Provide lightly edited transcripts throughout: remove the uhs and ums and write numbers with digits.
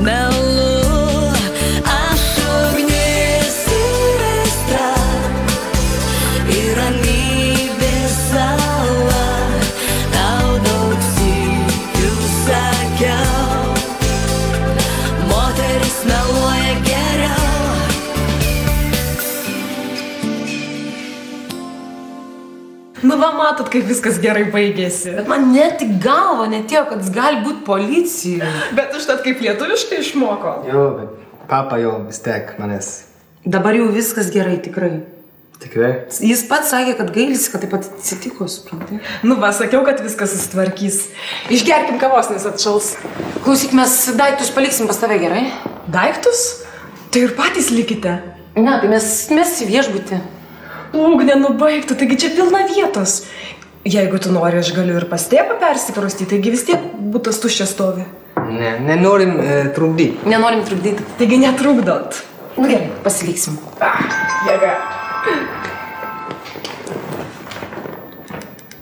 melu, aš ugnis ir aistra, ir ramybės sala, tau daug sykių sakiau, moteris meluoja geriau. Nu va, matot, kaip viskas gerai baigėsi. Bet man net į galvą netėjo, kad jis gali būti policijai. Bet užtat kaip lietuviškai išmoko. Jo, bet papa jau vis tiek manęs. Dabar jau viskas gerai, tikrai. Tikrai? Jis pats sakė, kad gailisi, kad taip pat atsitiko, supranti. Nu va, sakiau, kad viskas susitvarkys. Išgerkim kavos, nes atšals. Klausyk, mes daiktus paliksim pas tave, gerai? Daiktus? Tai ir patys likite. Ne, tai mes į viešbutį. Ugnė, nubaigtų, taigi čia pilna vietos. Jeigu tu nori, aš galiu ir pas tėvą persikraustyti, taigi vis tiek butas tuščias stovi. Ne, nenorim trukdyti. Nenorim trukdyti. Taigi netrukdot. Nu gerai, pasiliksim. Jėga.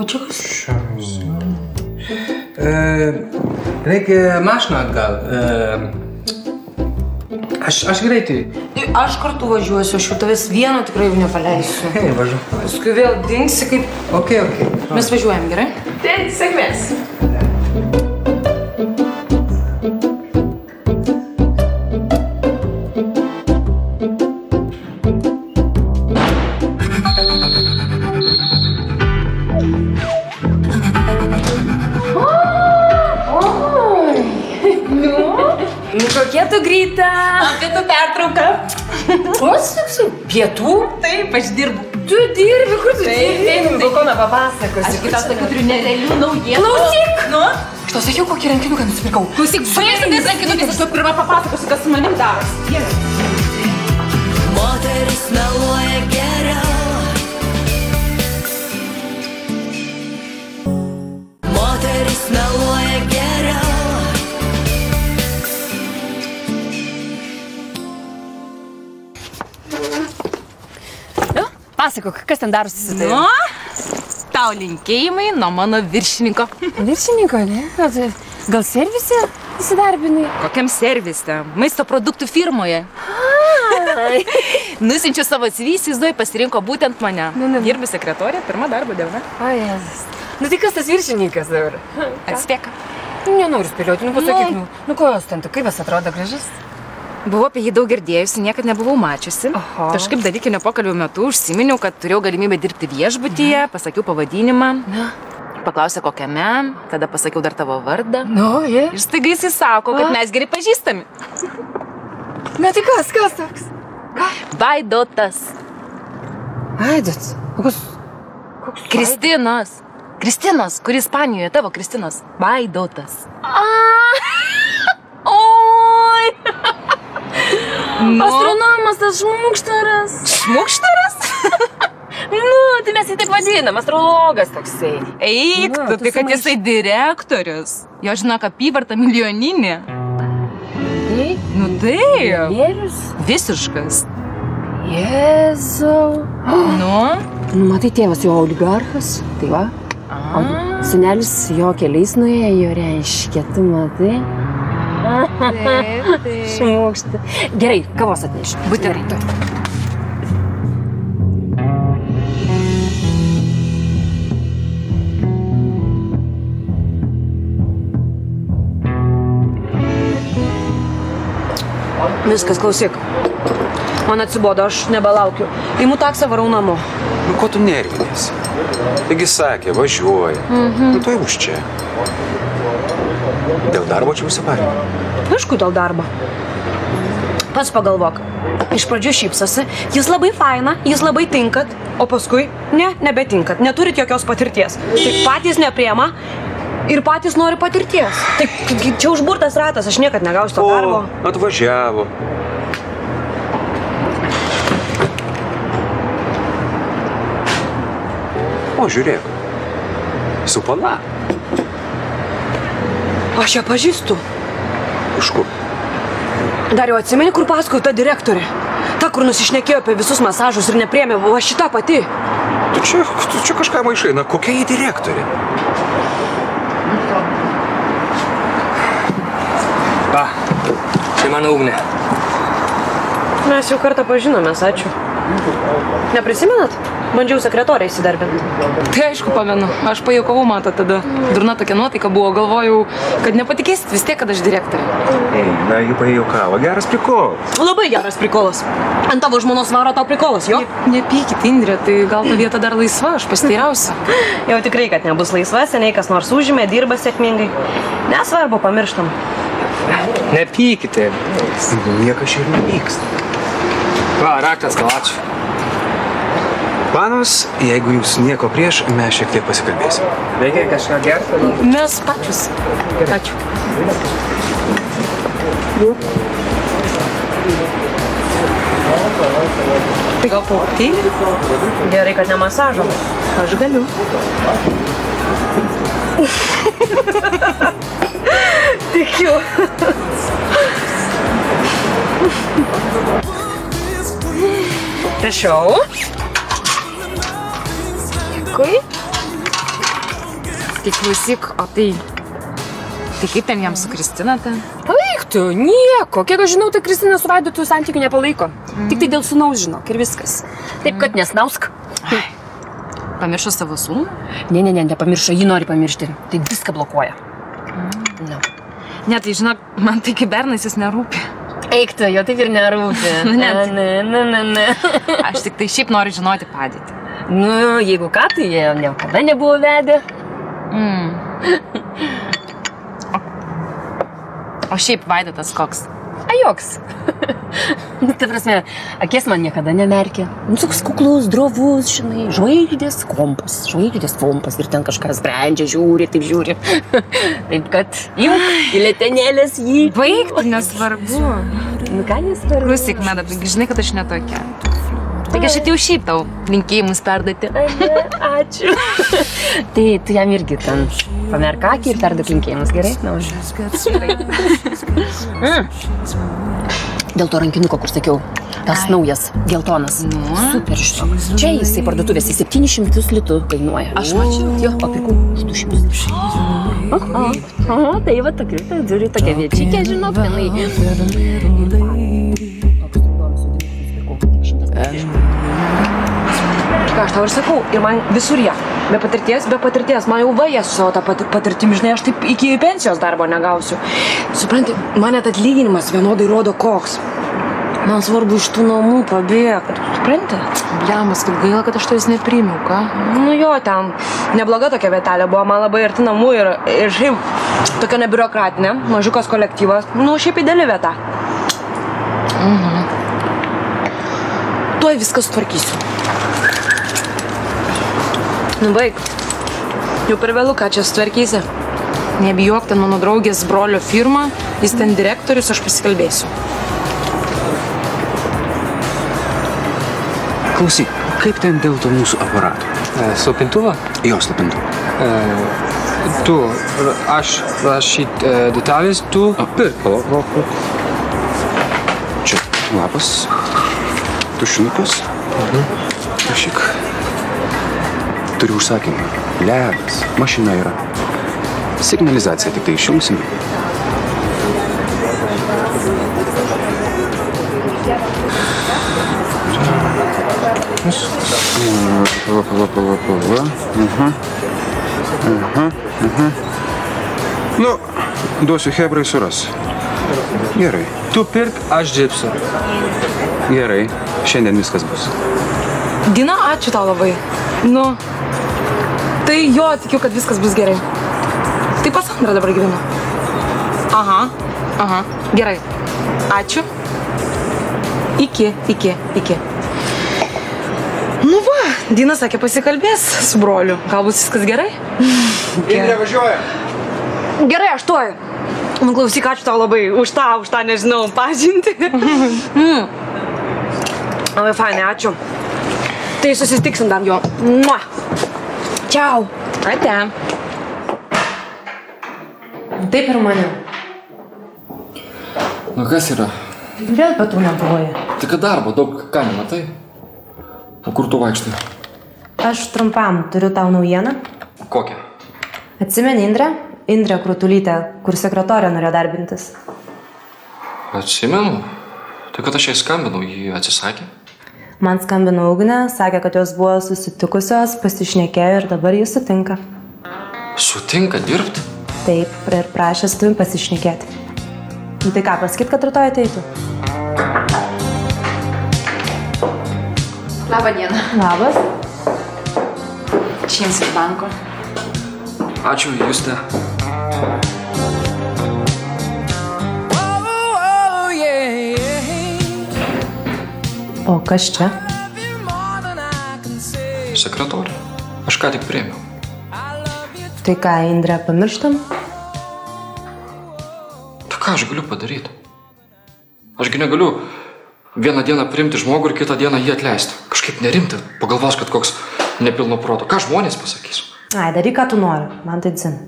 O čia kas? Reikia mašiną atgal. Aš greitai. Aš kartu važiuosiu, aš jau tavęs vieno tikrai jau nepaleisiu. Hei, važiuoju. Paskui vėl dingsi kaip... Ok. Mes važiuojam, gerai? Tai sėkmės. Kokia tu greita? Pietų pertrauka. O, saksai, pietų? Taip, aš dirbu. Tu dirbi, kur tu dirbi? Taip, balkoną papasakosi. Aš kitas tokių turiu nerealių naujienų. Klausyk! Nu? Aš tau sakiau, kokį rankinuką nusipirkau. Klausyk, baigsim tais rankinukais, aš tau pirmą papasakosiu, kas su manim darosi. Moteris meluoja geriau, moteris meluoja geriau. Pasakok, kas ten darosi su tavimi? Nu, tau linkėjimai nuo mano viršininko. Viršininko, ne? Gal servise įsidarbinai? Kokiam servise? Maisto produktų firmoje. Nusinčiu savo CV, įsivaizduoju, pasirinko būtent mane. Dirbu sekretorė, pirma darbo diena. O, Jėzus. Nu tai kas tas viršininkas dabar? Atspėk. Nenoriu spėlioti, nu pasakyk, nu kojas ten, kaip jis atrodo gražus? Buvau apie jį daug girdėjusi, niekad nebuvau mačiusi. Kažkaip dalykinio pokalbio metu užsiminiau, kad turėjau galimybę dirbti viešbutyje, pasakiau pavadinimą, paklausė kokiame, tada pasakiau dar tavo vardą. Ir staiga jis sako, kad mes gerai pažįstami. Na tai kas toks? Vaidotas. Vaidotas? Koks Kristinos. Kristinos, kuri Ispanijoje, tavo Kristinos. Vaidotas. Oi! Astronomas tas šmukštaras. Šmukštaras? Nu, tai mes jį taip vadinam, astrologas toksai. Eik, tu tai kad jisai direktorius. Jo žinok, apyvarta milijoninė. Nu taip. Milijardierius? Visiškas. Jėzau. Nu? Nu, matai, tėvas jo oligarchas, tai va. O senelis jo keliais nuėjo, reiškia, tu matai. Taip. Šmukšta. Gerai, kavos atnešiu. Būtinai. Viskas, klausyk. Man atsibodo, aš nebelaukiu. Imu taksą, varau namo. Nu, ko tu nervinėsi? Taigi sakė, važiuoja. Nu, tu jau už čia. Dėl darbo čia užsiparėm. Aišku, dėl darbo. Pats pagalvok. Iš pradžių šypsosi, jūs labai faina, jūs labai tinkat, o paskui nebetinkat, neturit jokios patirties. Tai patys nepriema ir patys nori patirties. Tai čia užburtas ratas, aš niekad negausiu to darbo. O, atvažiavo. O, žiūrėk. Su pana. Aš ją pažįstu. Iš kur? Dar jau atsimeni, kur pasakojo ta direktorė? Ta, kur nusišnekėjo apie visus masažus ir nepriėmė, va šita pati. Tu čia kažką maišai, na kokia jį direktorė? Va, mano Ugnė. Mes jau kartą pažinomės, ačiū. Neprisimenat? Bandžiau sekretorę įsidarbinti. Tai aišku, pamenu. Aš pajuokavau, mato, tada. Durna tokia nuotaika buvo, galvojau, kad nepatikėsit vis tiek, kad aš direktorė. Na, jų pajuokavo. Geras prikolas. Labai geras prikolas. Ant tavo žmonos varo tau prikolas, jo? Nepykit, Indrė, tai gal ta vieta dar laisva, aš pasiteirausiu. Jau tikrai, kad nebus laisva, seniai kas nors užėmė, dirba sėkmingai. Nesvarbu, pamirštam. Nepykite. Niekas čia ir nepyksta. Va, raktas, gal ačiū. Panos, jeigu jūs nieko prieš, mes šiek tiek pasikalbėsim. Reikia kažką gerti? Mes pačius. Ačiū. Tai gal pauktyli? Gerai, kad ne masažo. Aš galiu. Tikiu. Prašau. Dėkui. Tai klausyk, o tai kaip ten jam su Kristina ten? Eik tu, nieko. Kiek aš žinau, tai Kristina su Vaidu tų santykių nepalaiko. Tik tai dėl sūnaus žinok ir viskas. Taip, kad nesnausk. Pamiršo savo sūnų? Ne, nepamiršo, jį nori pamiršti. Tai viską blokuoja. Ne, tai žinok, man tai kaip bernas jis nerūpi. Eik tu, jo taip ir nerūpi. Ne. Aš tik tai šiaip noriu žinoti padėtį. Nu, jeigu ką, tai jie niekada nebuvo vedę. O šiaip Vaidotas koks? A joks. Ta prasme, akės man niekada nemerkė. Toks kuklus, drovus, žinai, žvaigždės kompas ir ten kažką sprendžia, žiūri. Taip kad imk į letenėlės jį. Baigti, nesvarbu. Nu ką nesvarbu? Klausyk, Meda, žinai, kad aš netokia. Taigi aš atėjau šiaip tau linkėjimus perdati. Ačiū. Tai tu jam irgi ten pamerk akį ir perduok linkėjimus, gerai? Na, Dėl to rankinuko, kur sakiau, tas naujas, geltonas. Super, žinok. Čia jisai parduotuvėse 700 litų kainuoja. Aš mačiau. Jo, o pirkau už 200. Tai va tokia, žiūri, tokia viečikė, žinok, tenai. Ką aš tau ir sakau, ir man visur ją. Be patirties, man jau vajas su savo tą patirtim, žinai, aš taip iki pensijos darbo negausiu. Supranti, man net atlyginimas vienodai rodo koks. Man svarbu iš tų namų pabėgti, supranti? Bliamas, kaip gaila, kad aš to jis nepriimiau, ką? Nu jo, ten nebloga tokia vietelė buvo, man labai arti namų ir šiaip tokia nebiurokratinė, mažiukas kolektyvas, nu šiaip ideali vieta. Tuoj viską sutvarkysiu. Nu baig, jau per vėlu, ką čia sutvarkysi. Nebijok, ten mano draugės brolio firma, jis ten direktorius, aš pasikalbėsiu. Klausyk, kaip ten dėl to mūsų aparato? Slopintuvo? Jo, slopintuvo. Tu, aš rašyt detalės, tu pirk. Čia lapas, tušinukas. Rašyk. Turiu užsakymą. Ledas, mašina yra. Signalizacija tik tai išjungsim. Nu, duosiu hebrai suras. Gerai. Tu pirk, aš dirbsiu. Gerai. Šiandien viskas bus. Dina, ačiū tau labai. Nu, tai jo, tikiu, kad viskas bus gerai. Tai pas Andrą dabar gyvenu. Aha, gerai. Ačiū. Iki. Nu va, Dina sakė pasikalbės su broliu. Gal bus viskas gerai? Indrė važiuoja. Gerai, aš tuoj. Nu klausyk, ačiū tau labai už tą, nežinau, pažinti. Labai fainai, ačiū. Tai susitiksim dar jo. Mua. Čiau. Ate. Taip ir mane. Nu kas yra? Vėl pietų nebuvoja. Tik darbo daug, ką nematai? O kur tu vaikštai? Aš trumpam turiu tau naujieną. Kokią? Atsimeni Indrę? Indrę Krutulytę, kur sekretorė norėjo darbintis. Atsimenu. Tai kad aš jai skambinau, jį atsisakė. Man skambino Ugnė, sakė, kad jos buvo susitikusios, pasišnekėjo ir dabar jis sutinka. Sutinka dirbti? Taip, ir prašė su tavim pasišnekėti. Nu tai ką, pasakyt, kad rytoj ateitų? Labą dieną. Labas. Čia jums iš banko. Ačiū, Juste. O kas čia? Sekretorė. Aš ką tik priėmiau. Tai ką, Indrę, pamirštam? Tai ką aš galiu padaryti? Ašgi negaliu vieną dieną priimti žmogų ir kitą dieną jį atleisti. Kažkaip nerimti. Pagalvos, kad koks nepilno proto. Ką žmonės pasakys? Ai, daryk, ką tu nori. Man tai dzin.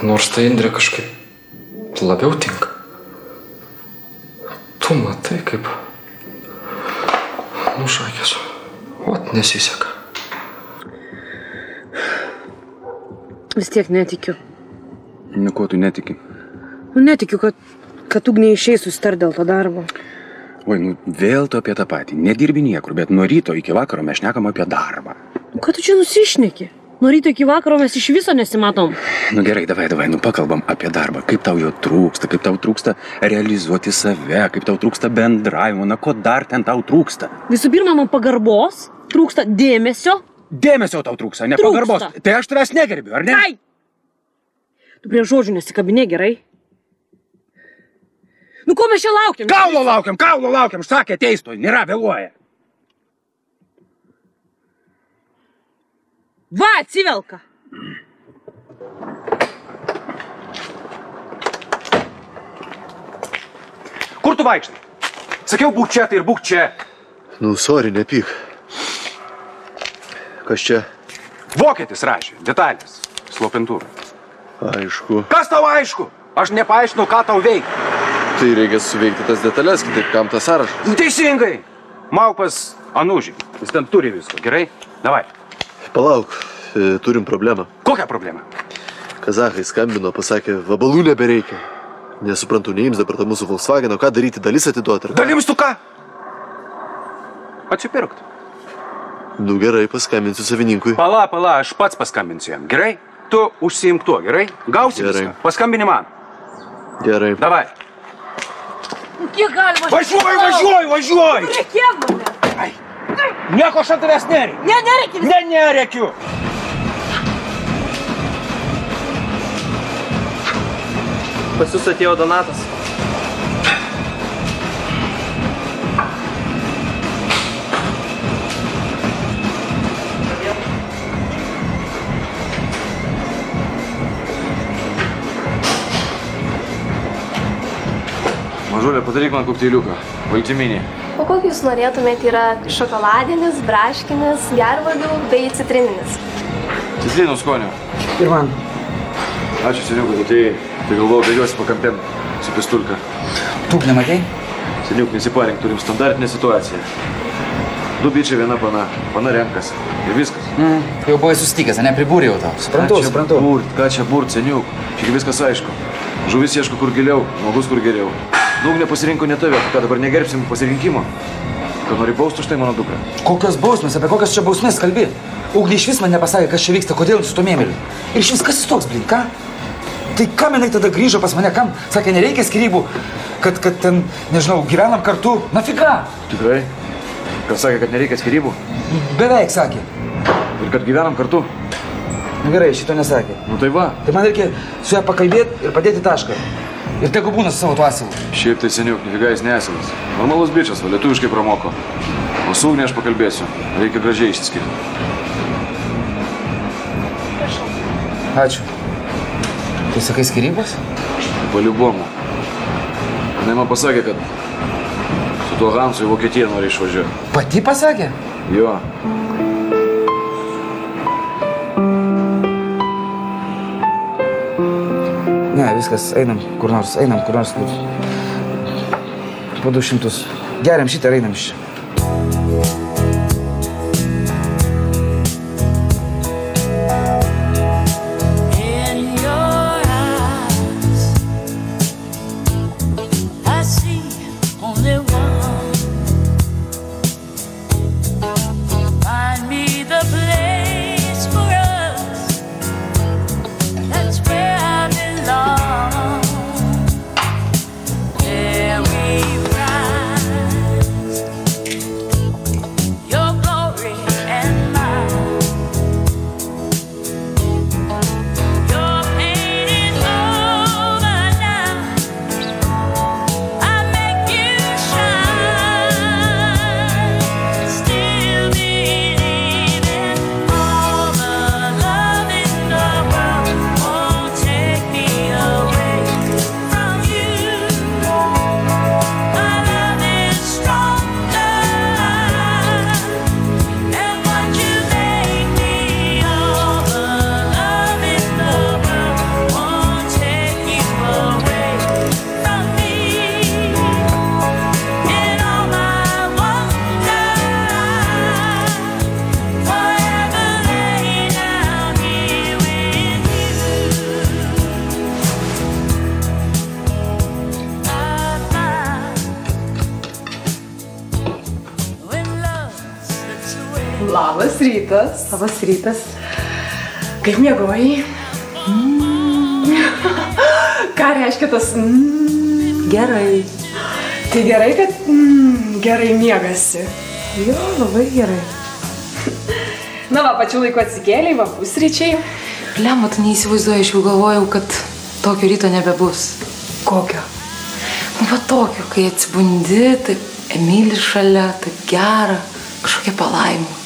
Nors tai Indrė kažkaip labiau tinka. Tu matai, kaip nušakęs. Ot, nesiseka. Vis tiek netikiu. Nu, ko tu netiki? Netikiu, kad Ugnė išeis susitart dėl to darbo. Oi, nu vėl tu apie tą patį. Nedirbi niekur, bet nuo ryto iki vakaro mes šnekam apie darbą. Ką tu čia nusišneki? Nuo ryto iki vakaro mes iš viso nesimatom. Nu gerai, davai, nu pakalbam apie darbą. Kaip tau jo trūksta, kaip tau trūksta realizuoti save, kaip tau trūksta bendravimo, na ko dar ten tau trūksta? Visų pirma, man pagarbos, trūksta dėmesio. Dėmesio tau trūksta, ne pagarbos. Tai aš tavęs negerbiu, ar ne? Ai! Tu prie žodžių nesikabinė, gerai? Nu ko mes čia laukiam? Kaulo laukiam, sakė teistoj, nėra, vėluoja. Va, atsivelka. Kur tu vaikštai? Sakiau, būk čia, tai ir būk čia. Nu, sorry, nepyk. Kas čia? Vokietis rašė, detalės, slopintuvai. Aišku. Kas tau aišku? Aš nepaaiškinau, ką tau veikti. Tai reikia suveikti tas detalės, kitaip kam tas sąrašas. Teisingai. Mauk pas Anužį, jis ten turi visko, gerai? Davai. Palauk, turim problemą. Kokią problemą? Kazachai skambino, pasakė, vabalų nebereikia. Nesuprantu, neims dabar tą mūsų Volkswageno, ką daryti, dalis atiduoti. Dalims tu ką? Atsipirkt. Nu gerai, paskambinsiu savininkui. Pala, aš pats paskambinsiu jam, gerai? Tu užsiimk tuo, gerai? Gausi viską. Paskambini man. Gerai. Davai. Kiek galima? Važiuoj! Reikėk mane. Ai. Nieko aš ant tavęs nereikiu. Nereikia. Nereikiu. Pas jūs atėjo Donatas. Mažulė, padaryk man kokteiliuką. Valtiminį. O kokį jūs norėtumėte? Yra šokoladinis, braškinis, gervuogių bei citrininis. Citrinų skonio. Ir man. Ačiū, seniukai, kad atėjai. Tai galvojau, bėgiuosi po kampėm su pistulka. Tu nematei? Seniuk, nesiparink, turim standartinę situaciją. Du bičiai, viena pana. Pana renkasi. Ir viskas. Jau buvai susitikęs, ne pribūrėjau tau. Suprantu. Ką čia burt, seniuk? Čia viskas aišku. Žuvis ieško kur giliau, žmogus kur geriau. Ugnė pasirinko ne tave, ką dabar negerbsim pasirinkimo. Ką nori baustų štai mano dukrą? Kokios bausmės, apie kokias čia bausmės kalbi? Ugnė iš vis man nepasakė, kas čia vyksta, kodėl su to mėmeliu. Ir iš vis kas jis toks, blin, ką? Tai kam jinai tada grįžo pas mane, kam? Sakė, nereikia skyrybų, kad ten, nežinau, gyvenam kartu. Na figa? Tikrai? Kas sakė, kad nereikia skyrybų? Beveik sakė. Ir kad gyvenam kartu? Na gerai, šito nesakė. Nu tai va. Tai man reikia su ją pakalbėti ir padėti tašką. Ir tegu būna su savo tuo asilu. Šiaip tai seniuk, nefiga jis neasilas. Normalus bičias, va, lietuviškai pramoko. O su Ugne aš pakalbėsiu. Reikia gražiai išsiskirti. Prašau. Ačiū. Tai sakai skyrybos? Paliubomu. Jinai man pasakė, kad su tuo Hansu į Vokietiją nori išvažiuoti. Pati pasakė? Jo. Ne, viskas, einam kur nors. Po 200. Geriam šitą ir einam iš čia. Labas rytas. Labas rytas. Kaip miegojai? Ką reiškia tas? Gerai. Tai gerai, kad gerai miegasi. Jo, labai gerai. Na va, pačiu laiku atsikėlei, va, pusryčiai. Lemma, tu neįsivaizduoju, aš jau galvojau, kad tokio ryto nebebus. Kokio? Nu, va tokio, kai atsibundi, taip Emilis šalia, taip gera, kažkokia palaima.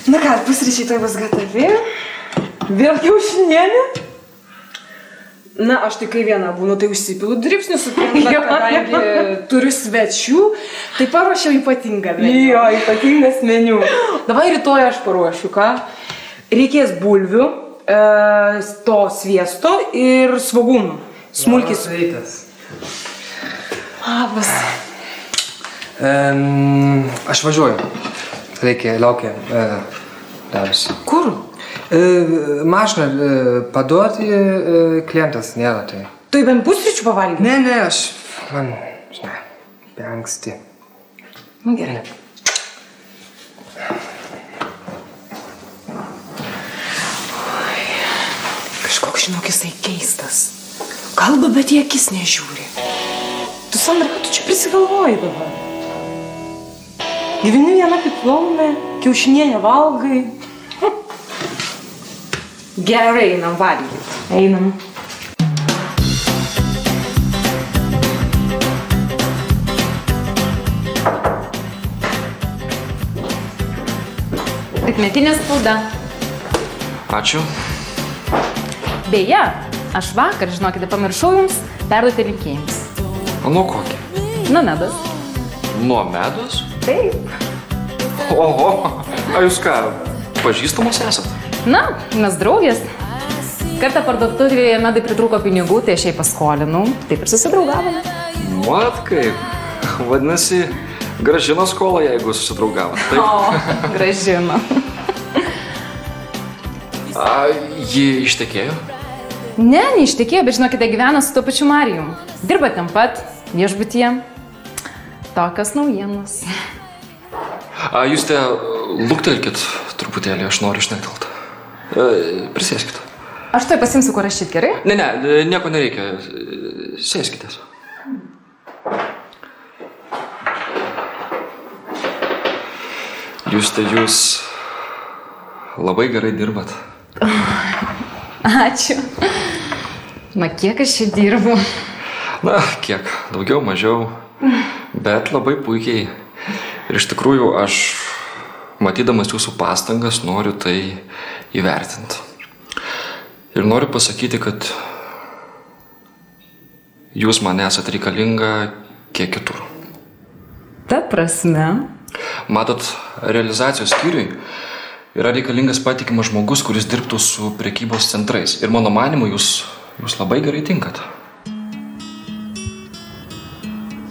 Na ką, pusryčiai tai bus gatavi. Vėl kiaušinienė? Na, aš tik kai viena būnu, tai užsipilu dribsnių, suprantat, kadangi turiu svečių, tai paruošiau ypatingą meniu. Jo, ypatingas meniu. Dabar rytoj aš paruošiu, ką? Reikės bulvių, to sviesto ir svogūnų. Smulkis. Labas rytas. Labas. Aš važiuoju. Laukia darbas. Kur? Mašiną paduoti klientas nėra tai. Tai bent pusryčių pavalgyti? Ne, man, žinai, be anksti. Nu, gerai. Kažkoks, žinok, jisai keistas. Kalba, bet į akis nežiūri. Tu, Sandra, ką tu čia prisigalvoji dabar? Gyveni viena kaip laumė, kiaušinienę valgai. Gerai, einam valgyti. Einam. Rytmetinė spauda. Ačiū. Beje, aš vakar, žinokite, pamiršau jums perduoti linkėjimus. O nuo kokį? Nuo Medos. Nuo Medos? Taip. Oho, a jūs ką, pažįstamos esat? Na, mes draugės. Kartą parduotuvėje Medai pritrūko pinigų, tai aš jai paskolinau. Taip ir susidraugavome. Mat kaip. Vadinasi, grąžino skolą, jeigu susidraugavo. Taip? O, grąžino. Ji ištekėjo? Ne, neištekėjo, bet žinokite, gyvena su tuo pačiu Marijum. Dirba ten pat, viešbutyje. Tokios naujienos. Jūs te luktelkit truputėlį, aš noriu išnektelti. Prisėskit. Aš tuoj pasimsiu, kur rašyt, gerai? Ne, nieko nereikia. Sėskitės. Jūs labai gerai dirbat. Ačiū. Na, kiek aš čia dirbu? Na, kiek, daugiau, mažiau, bet labai puikiai. Ir iš tikrųjų, aš, matydamas jūsų pastangas, noriu tai įvertinti. Ir noriu pasakyti, kad jūs man esat reikalinga kiek kitur. Ta prasme? Matot, realizacijos skyriui yra reikalingas patikimas žmogus, kuris dirbtų su prekybos centrais. Ir mano manimu, jūs labai gerai tinkat.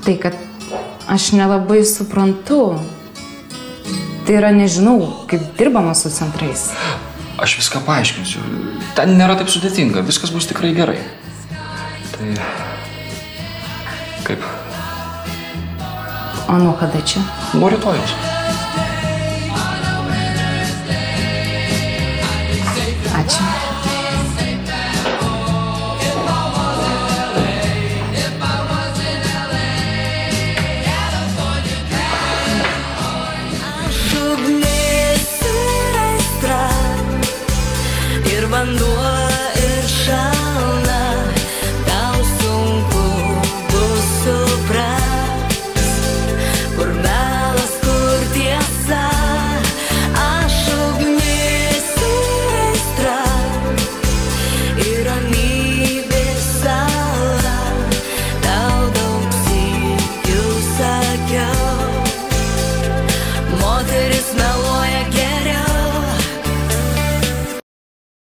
Tai, kad aš nelabai suprantu. Tai yra, nežinau, kaip dirbama su centrais. Aš viską paaiškinsiu. Ten nėra taip sudėtinga. Viskas bus tikrai gerai. Tai... Kaip? O nuo kada čia? Nuo rytojaus. Ačiū.